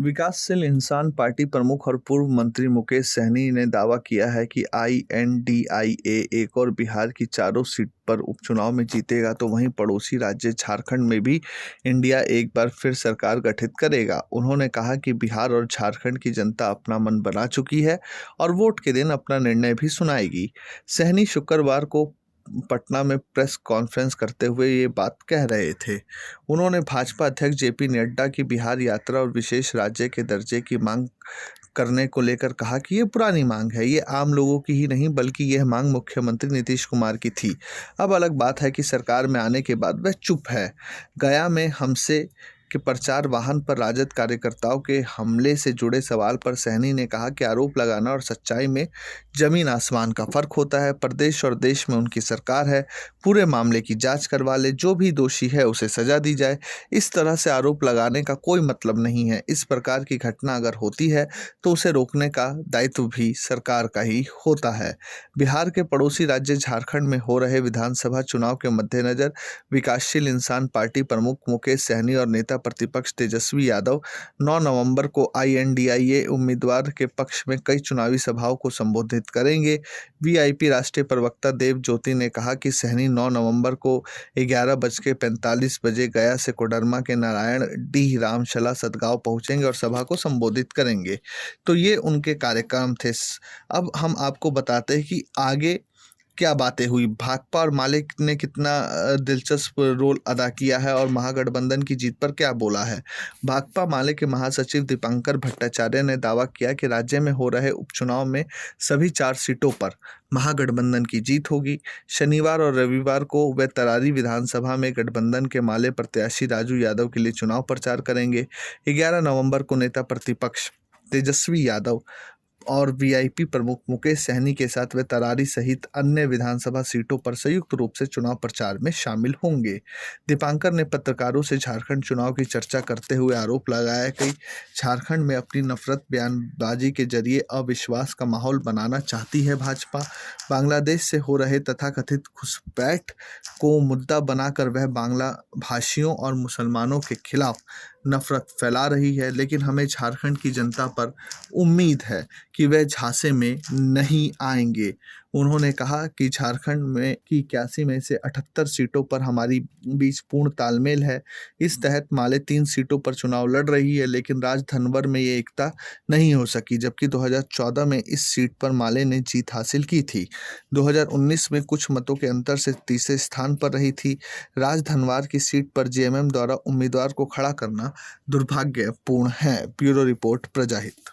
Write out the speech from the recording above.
विकासशील इंसान पार्टी प्रमुख और पूर्व मंत्री मुकेश सहनी ने दावा किया है कि INDIA एक और बिहार की चारों सीट पर उपचुनाव में जीतेगा तो वहीं पड़ोसी राज्य झारखंड में भी इंडिया एक बार फिर सरकार गठित करेगा। उन्होंने कहा कि बिहार और झारखंड की जनता अपना मन बना चुकी है और वोट के दिन अपना निर्णय भी सुनाएगी। सहनी शुक्रवार को पटना में प्रेस कॉन्फ्रेंस करते हुए ये बात कह रहे थे। उन्होंने भाजपा अध्यक्ष JP नड्डा की बिहार यात्रा और विशेष राज्य के दर्जे की मांग करने को लेकर कहा कि ये पुरानी मांग है, ये आम लोगों की ही नहीं बल्कि यह मांग मुख्यमंत्री नीतीश कुमार की थी। अब अलग बात है कि सरकार में आने के बाद वह चुप है। गया में हमसे के प्रचार वाहन पर राजद कार्यकर्ताओं के हमले से जुड़े सवाल पर सहनी ने कहा कि आरोप लगाना और सच्चाई में जमीन आसमान का फर्क होता है। प्रदेश और देश में उनकी सरकार है, पूरे मामले की जांच करवा ले, जो भी दोषी है उसे सजा दी जाए। इस तरह से आरोप लगाने का कोई मतलब नहीं है। इस प्रकार की घटना अगर होती है तो उसे रोकने का दायित्व भी सरकार का ही होता है। बिहार के पड़ोसी राज्य झारखंड में हो रहे विधानसभा चुनाव के मद्देनजर विकासशील इंसान पार्टी प्रमुख मुकेश सहनी और नेता प्रतिपक्ष तेजस्वी यादव 9 नवंबर को INDIA उम्मीदवार के पक्ष में कई चुनावी सभाओं को संबोधित करेंगे। VIP राष्ट्रीय प्रवक्ता देव ज्योति ने कहा कि सहनी 9 नवंबर को 11:45 बजे गया से कोडरमा के नारायण डीह रामशला सतगांव पहुंचेंगे और सभा को संबोधित करेंगे। तो ये उनके कार्यक्रम थे। अब हम आपको बताते हैं कि आगे क्या बातें हुई। भाकपा और माले ने कितना दिलचस्प रोल अदा किया है और महागठबंधन की जीत पर क्या बोला है। भाकपा माले के महासचिव दीपांकर भट्टाचार्य ने दावा किया कि राज्य में हो रहे उपचुनाव में सभी 4 सीटों पर महागठबंधन की जीत होगी। शनिवार और रविवार को वे तरारी विधानसभा में गठबंधन के माले प्रत्याशी राजू यादव के लिए चुनाव प्रचार करेंगे। 11 नवंबर को नेता प्रतिपक्ष तेजस्वी यादव और VIP प्रमुख मुकेश सहनी के साथ वे तरारी सहित अन्य विधानसभा सीटों पर संयुक्त रूप से चुनाव प्रचार में शामिल होंगे। दीपांकर ने पत्रकारों से झारखंड चुनाव की चर्चा करते हुए आरोप लगाया कि झारखंड में अपनी नफरत बयानबाजी के जरिए अविश्वास का माहौल बनाना चाहती है भाजपा। बांग्लादेश से हो रहे तथाकथित घुसपैठ को मुद्दा बनाकर वह बांग्ला भाषियों और मुसलमानों के खिलाफ नफरत फैला रही है, लेकिन हमें झारखंड की जनता पर उम्मीद है कि वह झांसे में नहीं आएंगे। उन्होंने कहा कि झारखंड में की 81 में से 78 सीटों पर हमारी बीच पूर्ण तालमेल है। इस तहत माले 3 सीटों पर चुनाव लड़ रही है, लेकिन राजधनवर में ये एकता नहीं हो सकी, जबकि 2014 में इस सीट पर माले ने जीत हासिल की थी। 2019 में कुछ मतों के अंतर से तीसरे स्थान पर रही थी। राजधनवार की सीट पर JMM द्वारा उम्मीदवार को खड़ा करना दुर्भाग्यपूर्ण है। Bureau report प्रजाहित।